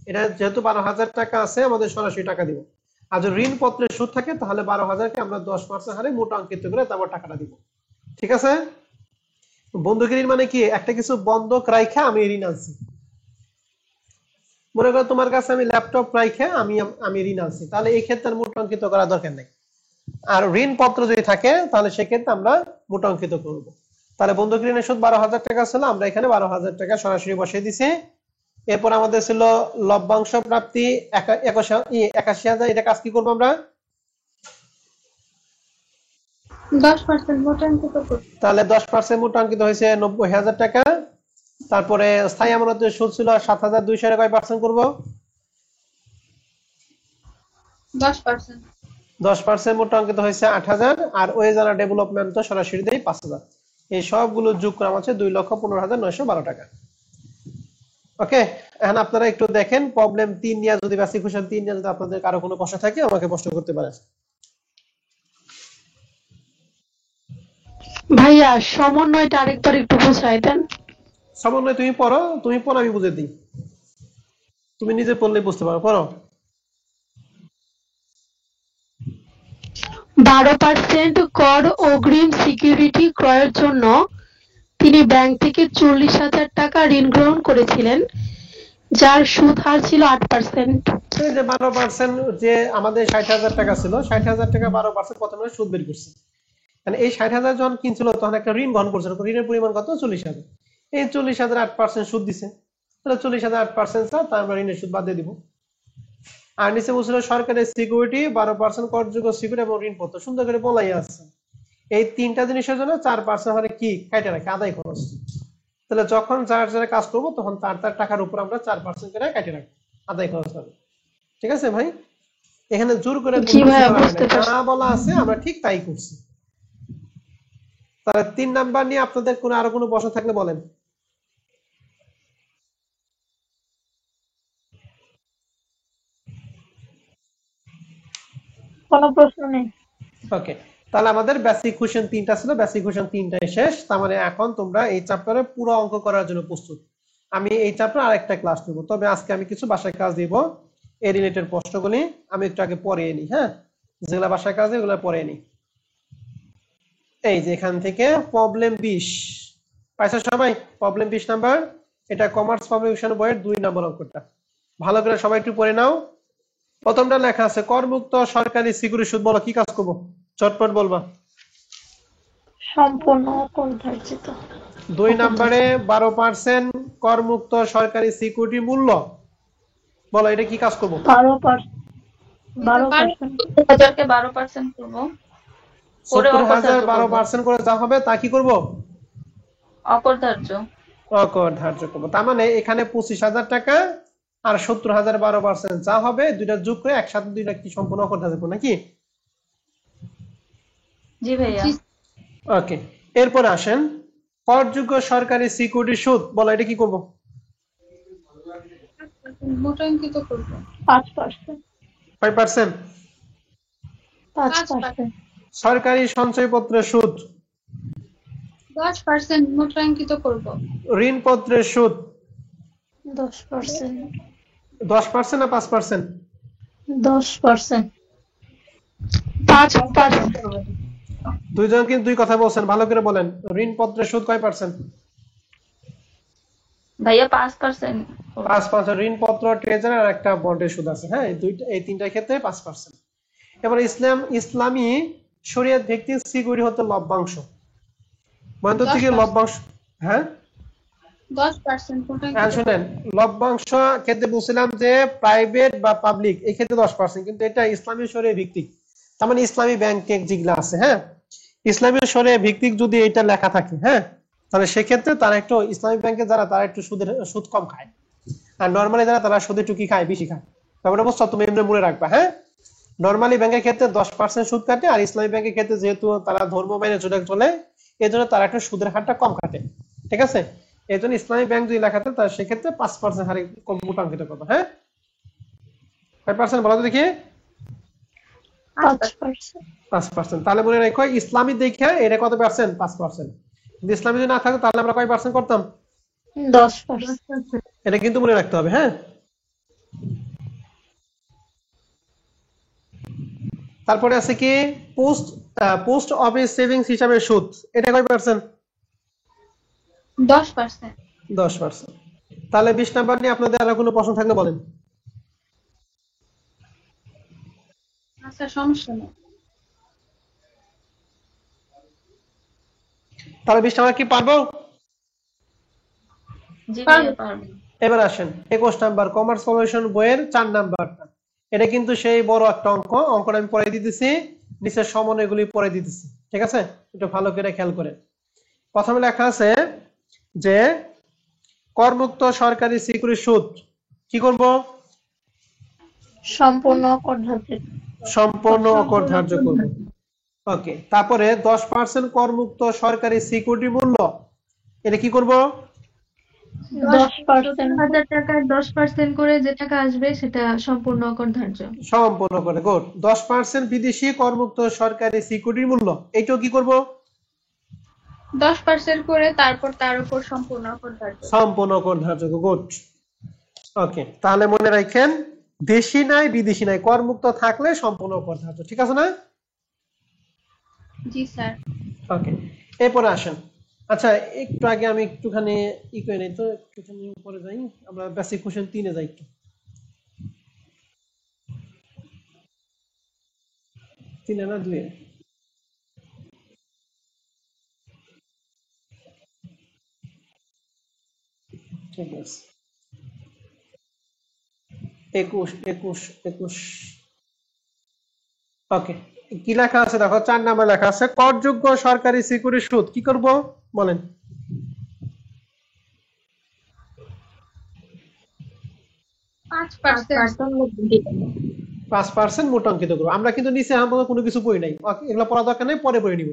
এটা যেহেতু 12,000 টাকা আছে আমাদের সরাসরি টাকা দিব। আর যদি ঋণপত্রের সুদ থাকে তাহলে 12,000 কে আমরা 10% হারে মোটা অঙ্কিত করে তারপর টাকাটা দিব, ঠিক আছে? বন্ধুকের ঋণ মানে কি? একটা কিছু বন্ধক রাইখা আমি ঋণ আনছি। মনে করো তোমার কাছে আমি ল্যাপটপ রাইখা আমি ঋণ আনছি, তাহলে এই ক্ষেত্রে মোটা অঙ্কিত করা দরকার নেই। আর ঋণপত্র যদি থাকে তাহলে সেক্ষেত্রে আমরা মোটা অঙ্কিত করবো। তাহলে বন্ধুক ঋণের সুদ 12,000 টাকা ছিল, আমরা এখানে 12,000 টাকা সরাসরি বসিয়ে দিছি। এরপর আমাদের ছিল লভ্যাংশ প্রাপ্তি 81,000। এটা কাজ কি করবো আমরা? 10% মূল্যায়িত করব। তাহলে 10% মোটাঙ্কিত হয়েছে 90,000 টাকা। তারপরে স্থায়ী আমানতের সুদ ছিল 7,200। কয় পার্সেন্ট করবো? 10%। 10% মোটাঙ্কিত হয়েছে 8,000। আর ওয়েজানা ডেভেলপমেন্ট তো সরাসরি দেয় 5,000। এই সবগুলো যোগ করা হচ্ছে 2,15,912 টাকা। ওকে, এখন আপনারা একটু দেখেন প্রবলেম 3 নিয়ে যদি বেসিক কোশ্চেন 3 নিয়ে যদি আপনাদের কারো কোনো প্রশ্ন থাকে আমাকে প্রশ্ন করতে পারেন। ভাইয়া সমন্বয়টা আরেকবার একটু বুঝাই দেন। সমন্বয় তুমি পড়ো, আমি বুঝে দিই। তুমি নিজে পড়লে বুঝতে পারো, পড়ো। 12% কর অগ্রিম সিকিউরিটি ক্রয়ের জন্য তিনি ব্যাংক থেকে 40,000 টাকা ঋণ গ্রহণ করেছিলেন, যার সুদ হার ছিল 8%। এই যে 12% যে আমাদের 60,000 টাকা ছিল, 60,000 টাকা 12% কত মানে সুদ বের করছে। মানে এই 60,000 যখন কিনছিল তখন একটা ঋণ গ্রহণ করছিল, ঋণের পরিমাণ কত? 40,000। এই 40,000 8% সুদ দিছে, তাহলে 40,000 8% তার আমরা ঋণের সুদ বাদ দিয়ে দিব। আর নিচে বলছিল সরকারের সিকিউরিটি 12% করযোগ্য সিকিউরিটি এবং ঋণপত্র, সুন্দর করে বলাই আছে। এই তিনটা জিনিসের জন্য 4% মানে কি কাটে রাখে? আদায় খরচ। তাহলে যখন যার যারা কাজ করবো তখন তার টাকার উপর আমরা 4% করে কাটে রাখবো, আদায় খরচ হবে। ঠিক আছে ভাই? এখানে জোর করে যা বলা আছে আমরা ঠিক তাই করছি। তাহলে 3 নাম্বার নিয়ে আপনাদের কোনো আরো কোনো প্রশ্ন থাকলে বলেন। কোনো প্রশ্ন নেই। ওকে, তাহলে আমাদের বেসিক কোশ্চেন 3টা ছিল, বেসিক কোশ্চেন 3টাই শেষ। তার মানে এখন তোমরা এই চ্যাপ্টারে পুরো অঙ্ক করার জন্য প্রস্তুত। আমি এই চ্যাপ্টার আরেকটা ক্লাস নেব, তবে আজকে আমি কিছু বাসায় কাজ দিব। এই রিলেটেড প্রশ্নগুলি আমি একটু আগে পড়িয়ে নিই। হ্যাঁ, যেগুলা বাসায় কাজ এগুলো পড়িয়ে নিই। এই যে এখান থেকে প্রবলেম 20 পাইছো সবাই? প্রবলেম 20 নাম্বার, এটা কমার্স পাবলিকেশন বইয়ের 2 নম্বর অঙ্কটা। ভালো করে সবাই একটু পড়ে নাও। প্রথমটা লেখা আছে করমুক্ত সরকারি সিকিউরিটি সুদ। বলো কি কাজ করব? চটপট বলবা। সম্পূর্ণ অকরধার্জিত। 2 নম্বরে 12% করমুক্ত সরকারি সিকিউরিটি মূল্য। বলো এটা কি কাজ করব? 12% হাজারকে 12% করবো, করে 70,000 অকরধার্য করবো। 12% করে যা হবে তা কি করব? অকরধার্য। অকরধার্য করব। তার মানে এখানে 25,000 টাকা আর 70,000 12% যা হবে দুইটা যোগ করে একসাথে দুইটা কি সম্পূর্ণ অকরধার্য করব নাকি? জি ভাইয়া। ওকে, এরপর আসেন করযোগ্য সরকারি সিকিউরিটি সুদ। বলো এটা কি করব? মোটাঙ্কিত করবো। 5%। 5%। 5%। সরকারি সঞ্চয়পত্রের সুদ। 10% মোটাঙ্কিত করবো। ঋণপত্রের সুদ। 10%। 10% না 5%? 10%। 5%। দুইজন কিন্তু দুই কথা বলছেন, ভালো করে বলেন। ঋণপত্রের সুদ কয় পার্সেন্ট? ভাইয়া 5%। 5%। ঋণপত্র, ট্রেজারি আর একটা বন্ডের সুদ আছে। হ্যাঁ, এই তিনটার ক্ষেত্রে 5%। এবার ইসলামী শরিয়ত ভিত্তিক সিকিউরিটি হতে লভ্যাংশ। মানে তো থেকে 10%। লভ্যাংশ। হ্যাঁ 10% হ্যাঁ, মোটাঙ্কিত। শুনেন, লভ্যাংশ ক্ষেত্রে বলছিলাম যে প্রাইভেট বা পাবলিক এই ক্ষেত্রে 10%, কিন্তু এটা ইসলামী শরিয়া ভিত্তিক। তার মানে ইসলামী ব্যাংকে যেগুলো আছে, হ্যাঁ, ইসলামী শরিয়া ভিত্তিক যদি এটা লেখা থাকে, হ্যাঁ, তাহলে সেক্ষেত্রে তারা একটু ইসলামিক ব্যাংকে যারা তারা একটু সুদ কম খায়, আর নর্মালি যারা তারা সুদে টুকি খায় বেশি খায়। ব্যাপারটা বুঝছো? তুমি এমনি মনে রাখবা। হ্যাঁ, নর্মালি ব্যাংকের ক্ষেত্রে 10% সুদ কাটে, আর ইসলামী ব্যাংকের ক্ষেত্রে যেহেতু তারা ধর্ম মেনে চলে এই জন্য তারা একটু সুদের হারটা কম কাটে। ঠিক আছে, এই জন্য ইসলামী ব্যাংক যদি লেখাতে তার সেক্ষেত্রে 5% হারে কম মোটাঙ্কিত করবো। হ্যাঁ, 5% বলো তো দেখি। 5%। 5%। তাহলে মনে রাখো ইসলামী দেখে এটা কত পার্সেন্ট? 5%। যদি ইসলামী যদি না থাকতো তাহলে আমরা কয় পার্সেন্ট করতাম? 10%। এটা কিন্তু মনে রাখতে হবে। হ্যাঁ, তারপরে আছে কি পোস্ট অফিস সেভিংস হিসাবে সুদ। এটা কয় পার্সেন্ট? 10%। 10%। তাহলে 20 নাম্বার নিয়ে আপনাদের আর কোনো প্রশ্ন থাকলে বলেন। আচ্ছা, সমস্যা নেই। তাহলে 20 নাম্বার কি পারবো? জি ভাইয়া পারবো। এবার আসেন 21 নাম্বার কমার্স পাবলিকেশন বইয়ের 4 নাম্বারটা। এটা কিন্তু সেই বড় একটা অঙ্কটা আমি পড়ে দিতেছি, নিচের সমন্বয়গুলি পড়ে দিতেছি। ঠিক আছে, একটু ভালো করে খেয়াল করে। প্রথমে লেখা আছে যে করমুক্ত সরকারি সিকিউরিটি সুদ কি করব? সম্পূর্ণ অকরধার্জিত। সম্পূর্ণ অকরধার্য করব। ওকে, তারপরে 10% করমুক্ত সরকারি সিকিউরিটি মূল্য। এটা কি করব? 10%। 70,000 টাকার 10% করে যে টাকা আসবে সেটা সম্পূর্ণ অকরধার্য। সম্পূর্ণ করে। গুড। 10% বিদেশি করমুক্ত সরকারি সিকিউরিটি মূল্য, এইটাও কি করব? 10% করে তারপর তার উপর সম্পূর্ণ অকরধার্য। সম্পূর্ণ অকরধার্য। গুড। ওকে, তাহলে মনে রাখেন দেশি নাই বিদেশি নাই, করমুক্ত থাকলে সম্পূর্ণ অকরধার্য। ঠিক আছে না? জি স্যার। ওকে, এরপরে আসেন। আচ্ছা, একটু আগে আমি একটুখানি ই করে নেই তো, একটুখানি উপরে যাই, আমরা বেসিক কোশ্চেন 3 এ যাই একটু। 3 এ না 2 এ? ঠিক আছে, 21। ওকে, কি লেখা আছে দেখো, 4 নাম্বার লেখা আছে করযোগ্য সরকারি সিকিউরিটি সুদ। কি করব বলেন? 5%। 5% মোটাঙ্কিত করবো। আমরা কিন্তু নিচে আমাদের কোনো কিছু পড়ি নাই, এগুলো পড়া দরকার নেই, পরে পড়ে নিব।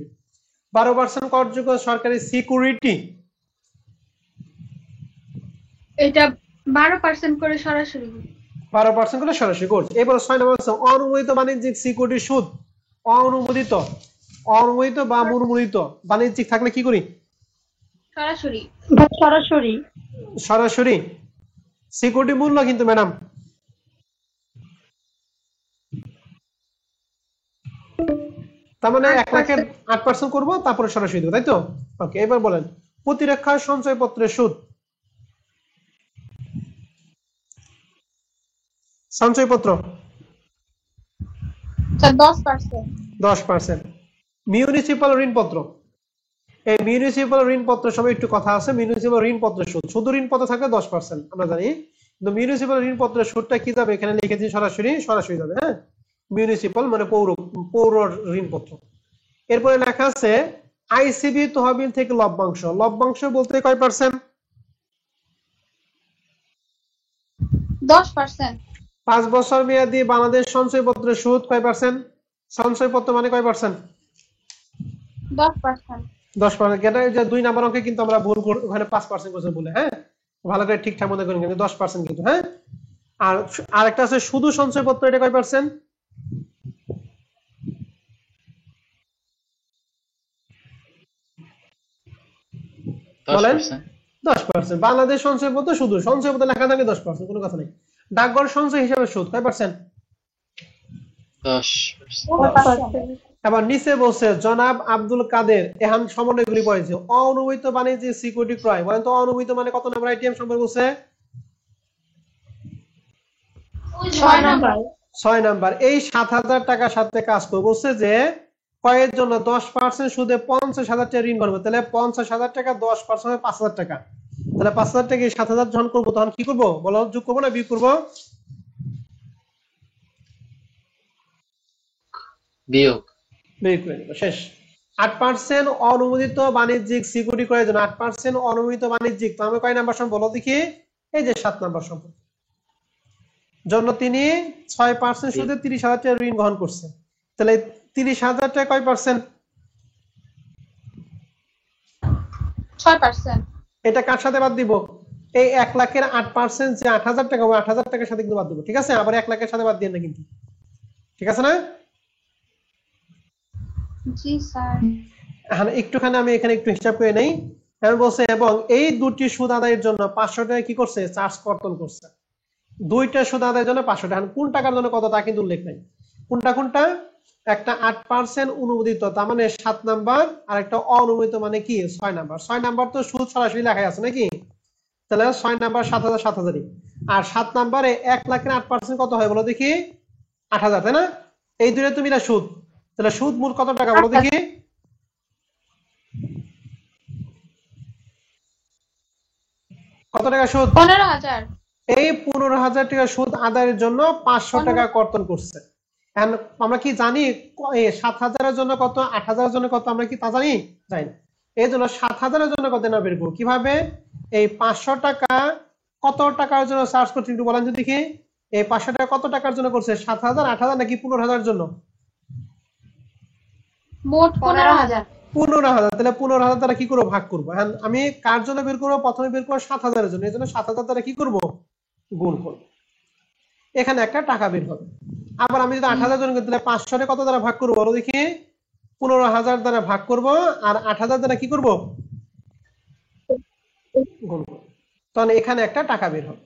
12% করযোগ্য সরকারি সিকিউরিটি। এটা 12% করে সরাসরি। 12% করে সরাসরি কোর্স। এবার 6 নম্বর হচ্ছে অনুমোদিত বাণিজ্যিক সিকিউরিটি সুদ। অনুমোদিত বা অনুমোদিত বাণিজ্যিক থাকলে কি করি? সরাসরি। সরাসরি। সরাসরি সিকিউরিটি মূল্য কিন্তু ম্যাডাম তার মানে 1 লাখের 8%। 8% করব, তারপরে সরাসরি দেব, তাই তো? ওকে, এবার বলেন প্রতিরক্ষা সঞ্চয়পত্রের সুদ। সঞ্চয়পত্র স্যার 10%। 10%। মিউনিসিপাল ঋণপত্র, এই মিউনিসিপাল ঋণপত্র সবাই একটু কথা আছে। মিউনিসিপাল ঋণপত্রের সুদ, শুধু ঋণপত্র থাকলে 10% আমরা জানি, কিন্তু মিউনিসিপাল ঋণপত্রের সুদটা কি যাবে এখানে লিখেছি, সরাসরি যাবে। হ্যাঁ, মিউনিসিপাল মানে পৌর ঋণপত্র। এরপরে লেখা আছে আইসিবি তহবিল থেকে লভ্যাংশ। লভ্যাংশ বলতে কয় পার্সেন্ট? 10%। 5 বছর মেয়াদি বাংলাদেশ সঞ্চয়পত্রের সুদ কয় পার্সেন্ট? সঞ্চয়পত্র মানে কয় পার্সেন্ট? 10%। 10%। এটা যে 2 নাম্বার অঙ্কে কিন্তু আমরা ভুল ওখানে 5% করছে বলে। হ্যাঁ, ভালো করে ঠিকঠাক মনে করেন, কিন্তু 10% কিন্তু। হ্যাঁ, আর আরেকটা আছে শুধু সঞ্চয়পত্র, এটা কয় পার্সেন্ট? 10%। 10%। বাংলাদেশ সঞ্চয়পত্র শুধু সঞ্চয়পত্র লেখা থাকে 10%, কোনো কথা নেই। ডাকঘর সঞ্চয় হিসাবে সুদ কয় পার্সেন্ট? 10%। এবার নিচে বলছে জনাব আব্দুল কাদের এহান সমন্বয়গুলি পড়েছে। অনুমোদিত বাণিজ্যিক সিকিউরিটি ক্রয়, বলেন তো অনুমোদিত মানে কত নাম্বার আইটেম সম্পর্কে বলছে? 6 নাম্বার। 6 নাম্বার। এই 7,000 টাকার সাথে কাজ করে বলছে যে ক্রয়ের জন্য 10% সুদে 50,000 টাকা ঋণ করবে। তাহলে 50,000 টাকা 10% হবে 5,000 টাকা। তাহলে 5,000 টাকা 7,000 যখন করবো তখন কি করবো বলো? যোগ করবো না বিয়োগ করবো? বিয়োগ। বিয়োগ করে নিবো, শেষ। 8% অনুমোদিত বাণিজ্যিক সিকিউরিটি ক্রয়ের জন্য 8% অনুমোদিত বাণিজ্যিক, তো আমি কয় নাম্বার সম্পর্ক বলো দেখি? এই যে 7 নাম্বার সম্পর্ক জন্য তিনি 6% সুদে 30,000 টাকা ঋণ গ্রহণ করছে। তাহলে 30,000 টাকা কয় পার্সেন্ট? 6%। এটা কার সাথে বাদ দিব? এই 1 লাখের 8% যে 8,000 টাকা, ওই 8,000 টাকার সাথে কিন্তু বাদ দিব। ঠিক আছে, আবার 1 লাখের সাথে বাদ দিয়ে না কিন্তু। ঠিক আছে না? জি স্যার। এখন একটুখানি আমি এখানে একটু হিসাব করে নেই। আমি বলছে এবং এই দুটি সুদ আদায়ের জন্য 500 টাকা কি করছে? চার্জ কর্তন করছে। দুইটা সুদ আদায়ের জন্য 500 টাকা। কোন টাকার জন্য কত তা কিন্তু উল্লেখ নাই। কোনটা? একটা 8% অনুমোদিত, তার মানে 7 নাম্বার, আর একটা অনুমোদিত মানে কি 6 নাম্বার। 6 নাম্বার তো সুদ সরাসরি লেখাই আছে নাকি? তাহলে 6 নাম্বার 7,000 7,000ই। আর 7 নাম্বারে 1 লাখের 8% কত হয় বলো দেখি? 8,000, তাই না? এই দুইটা তুমি না সুদ। তাহলে সুদ মূল কত টাকা বলো দেখি? কত টাকা সুদ? 15,000। এই 15,000 টাকা সুদ আদায়ের জন্য 500 টাকা কর্তন করছে। এখন আমরা কি জানি 7,000 এর জন্য কত, 8,000 এর জন্য কত, আমরা কি তা জানি? জানি না। এই জন্য 7,000 এর জন্য কত না বের করবো কিভাবে? এই 500 টাকা কত টাকার জন্য চার্জ করছে একটু বলেন তো দেখি। এই 500 টাকা কত টাকার জন্য করছে? 7,000, 8,000 নাকি 15,000 এর জন্য? মোট 15,000। 15,000। তাহলে 15,000 দ্বারা কি করবো? ভাগ করবো। হ্যাঁ, আমি কার জন্য বের করবো? প্রথমে বের করবো 7,000 এর জন্য। এই জন্য 7,000 দ্বারা কি করবো? গুণ করবো। এখানে একটা টাকা বের হবে। আবার আমি যদি 8,000 জন করি তাহলে 500 কত দ্বারা ভাগ করবো বলো দেখি? 15,000 দ্বারা ভাগ করব, আর 8,000 দ্বারা কি করব? গুণ করব। তখন এখানে একটা টাকা বের হবে।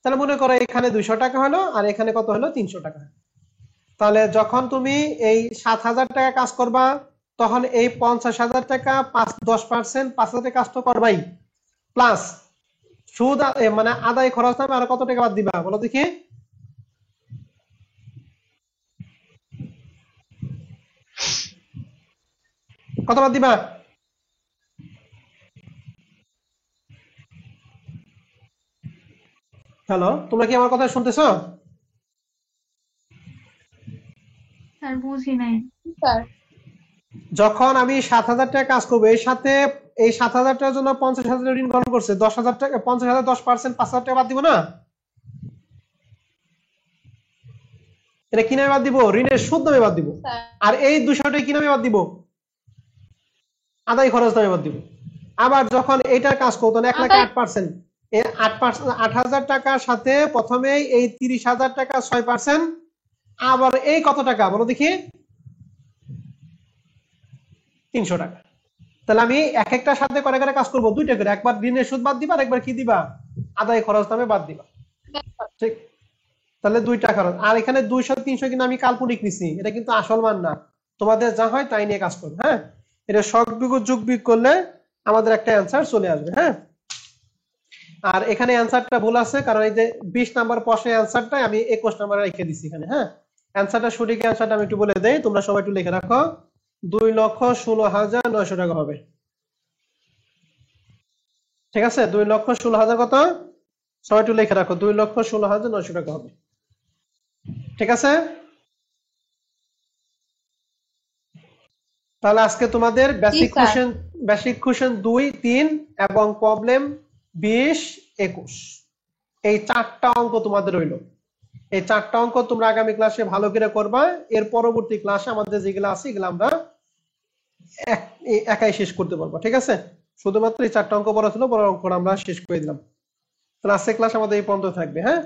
তাহলে মনে করো এখানে 200 টাকা হলো, আর এখানে কত হলো? 300 টাকা। তাহলে যখন তুমি এই 7,000 টাকা কাজ করবা, তখন এই 50,000 টাকা 10% 5,000 টাকা কাজ তো করবাই, প্লাস সুদ মানে আদায় খরচ নামে আর কত টাকা বাদ দিবা বলো দেখি? কত বাদ দিবা? হ্যালো, তোমরা কি আমার কথা শুনতেছো? স্যার বুঝি নাই। স্যার যখন আমি 7,000 টাকা কাজ করবো, এর সাথে এই 7,000 টাকার জন্য 50,000 ঋণ গ্রহণ করছে, 10,000 টাকা, 50,000 10% 5,000 টাকা বাদ দিব না? এটা কি নামে বাদ দিব? ঋণের সুদ নামে বাদ দিব। আর এই 200 টাকা কি নামে বাদ দিব? আদায় খরচ নামে বাদ দিব। আবার যখন এইটার কাজ করতো 1 লাখ 8%, এই 8,000 টাকার সাথে প্রথমে এই 30,000 টাকা 6%, আবার এই কত টাকা বলো দেখি? 300 টাকা। তাহলে আমি এক একটা সাথে করে করে কাজ করবো, দুইটা করে, একবার ঋণের সুদ বাদ দিবা আর একবার কি দিবা? আদায় খরচ নামে বাদ দিবা। ঠিক, তাহলে দুইটা খরচ। আর এখানে 200 300 কিন্তু আমি কাল্পনিক নিছি, এটা কিন্তু আসল মান না। তোমাদের যা হয় তাই নিয়ে কাজ করবে। হ্যাঁ, এটা শর্ট বিয়োগ যোগ বিয়োগ করলে আমাদের একটা অ্যান্সার চলে আসবে। হ্যাঁ, আর এখানে অ্যান্সারটা ভুল আছে, কারণ এই যে 20 নাম্বার প্রশ্নের অ্যান্সারটা আমি 21 নাম্বারে রেখে দিছি এখানে। হ্যাঁ, অ্যান্সারটা সঠিক অ্যান্সারটা আমি একটু বলে দেই, তোমরা সবাই একটু লিখে রাখো। 2,16,900 টাকা হবে। ঠিক আছে, 2,16,000 কত? সবাই একটু লিখে রাখো, 2,16,900 টাকা হবে। ঠিক আছে, তাহলে আজকে তোমাদের বেসিক কোশ্চেন 2, 3 এবং প্রবলেম 20, 21 এই 4টা অঙ্ক তোমাদের রইলো। এই 4টা অঙ্ক তোমরা আগামী ক্লাসে ভালো করে করবা। এর পরবর্তী ক্লাসে আমাদের যেগুলো আছে এগুলো আমরা একাই শেষ করতে পারবো। ঠিক আছে, শুধুমাত্র এই 4টা অঙ্ক পড়া ছিল, বড় অঙ্কটা আমরা শেষ করে দিলাম। তাহলে আজকে ক্লাস আমাদের এই পর্যন্ত থাকবে। হ্যাঁ।